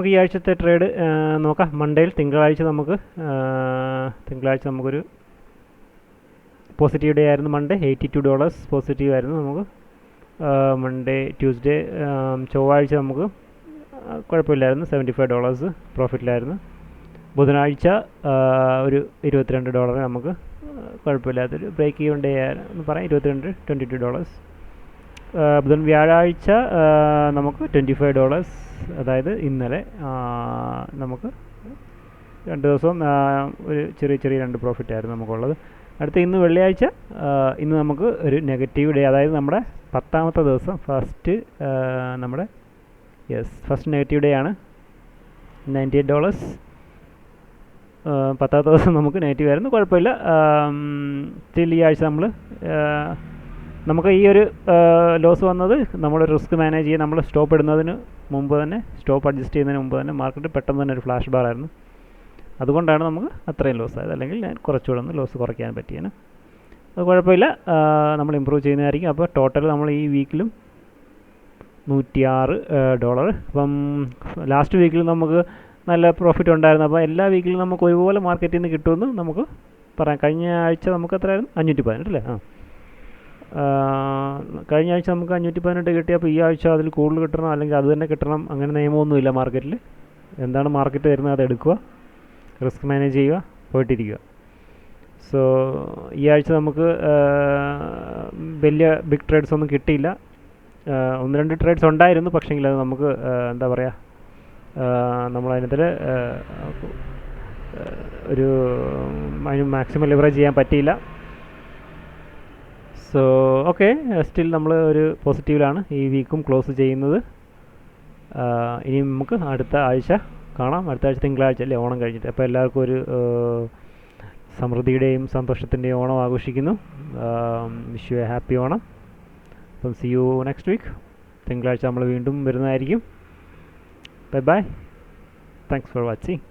നമുക്ക് ഈ ആഴ്ചത്തെ ട്രേഡ് നോക്കാം. തിങ്കളാഴ്ച നമുക്കൊരു പോസിറ്റീവ് ഡേ ആയിരുന്നു. മൺഡേ $82 പോസിറ്റീവ് ആയിരുന്നു നമുക്ക്. ട്യൂസ്ഡേ ചൊവ്വാഴ്ച നമുക്ക് കുഴപ്പമില്ലായിരുന്നു, $75 പ്രോഫിറ്റിലായിരുന്നു. ബുധനാഴ്ച ഒരു $22 നമുക്ക് കുഴപ്പമില്ലാത്തൊരു ബ്രേക്ക് ഈവൻ ഡേ എന്ന് പറയാം, $22. വ്യാഴാഴ്ച നമുക്ക് $25, അതായത് ഇന്നലെ നമുക്ക് 2 ദിവസം ഒരു ചെറിയ 2 പ്രോഫിറ്റായിരുന്നു നമുക്കുള്ളത്. അടുത്ത ഇന്ന് വെള്ളിയാഴ്ച, ഇന്ന് നമുക്ക് ഒരു നെഗറ്റീവ് ഡേ, അതായത് നമ്മുടെ 10ാമത്തെ ദിവസം ഫസ്റ്റ് നെഗറ്റീവ് ഡേ ആണ്. $98. 10ാമത്തെ ദിവസം നമുക്ക് നെഗറ്റീവ് ആയിരുന്നു, കുഴപ്പമില്ല. സ്റ്റിൽ ഈ ആഴ്ച നമുക്ക് ഈ ഒരു ലോസ് വന്നത് നമ്മൾ റിസ്ക് മാനേജ് ചെയ്യാൻ നമ്മൾ സ്റ്റോപ്പ് ഇടുന്നതിന് മുമ്പ് തന്നെ, സ്റ്റോപ്പ് അഡ്ജസ്റ്റ് ചെയ്യുന്നതിന് മുമ്പ് തന്നെ മാർക്കറ്റ് പെട്ടെന്ന് തന്നെ ഒരു ഫ്ലാഷ് ബാർ ആയിരുന്നു. അതുകൊണ്ടാണ് നമുക്ക് അത്രയും ലോസ് ആയത്. അല്ലെങ്കിൽ ഞാൻ കുറച്ചുകൂടെ ഒന്ന് ലോസ് കുറയ്ക്കാൻ പറ്റിയാണ്. അത് കുഴപ്പമില്ല, നമ്മൾ ഇമ്പ്രൂവ് ചെയ്യുന്നതായിരിക്കും. അപ്പോൾ ടോട്ടൽ നമ്മൾ ഈ വീക്കിലും $106. അപ്പം ലാസ്റ്റ് വീക്കിൽ നമുക്ക് നല്ല പ്രോഫിറ്റ് ഉണ്ടായിരുന്നു. അപ്പോൾ എല്ലാ വീക്കിലും നമുക്ക് ഒരുപോലെ മാർക്കറ്റിൽ നിന്ന് കിട്ടുമെന്ന് നമുക്ക് പറയാം. കഴിഞ്ഞ ആഴ്ച നമുക്ക് എത്രയായിരുന്നു? 518 അല്ലേ? കഴിഞ്ഞ ആഴ്ച നമുക്ക് 518 കിട്ടിയപ്പോൾ ഈ ആഴ്ച അതിൽ കൂടുതൽ കിട്ടണം, അല്ലെങ്കിൽ അത് തന്നെ കിട്ടണം, അങ്ങനെ നിയമമൊന്നുമില്ല മാർക്കറ്റിൽ. എന്താണ് മാർക്കറ്റ് തരുന്നത് അത് എടുക്കുക, റിസ്ക് മാനേജ് ചെയ്യുക, പോയിട്ടിരിക്കുക. സോ ഈ ആഴ്ച നമുക്ക് വലിയ ബിഗ് ട്രേഡ്സ് ഒന്നും കിട്ടിയില്ല. 1-2 ട്രേഡ്സ് ഉണ്ടായിരുന്നു, പക്ഷേങ്കിൽ അത് നമുക്ക് എന്താ പറയുക, നമ്മളതിനകത്തിൽ അതിന് മാക്സിമം ലിവറേജ് ചെയ്യാൻ പറ്റിയില്ല. സോ ഓക്കെ, സ്റ്റിൽ നമ്മൾ ഒരു പോസിറ്റീവിലാണ് ഈ വീക്കും ക്ലോസ് ചെയ്യുന്നത്. ഇനി നമുക്ക് അടുത്ത ആഴ്ച കാണാം. അടുത്ത ആഴ്ച തിങ്കളാഴ്ച അല്ലേ, ഓണം കഴിഞ്ഞിട്ട്. അപ്പോൾ എല്ലാവർക്കും ഒരു സമൃദ്ധിയുടെയും സന്തോഷത്തിൻ്റെയും ഓണം ആഘോഷിക്കുന്നു. Wish you A happy Onam. അപ്പം സി യു നെക്സ്റ്റ് വീക്ക്. തിങ്കളാഴ്ച നമ്മൾ വീണ്ടും വരുന്നതായിരിക്കും. Bye bye. Thanks for watching.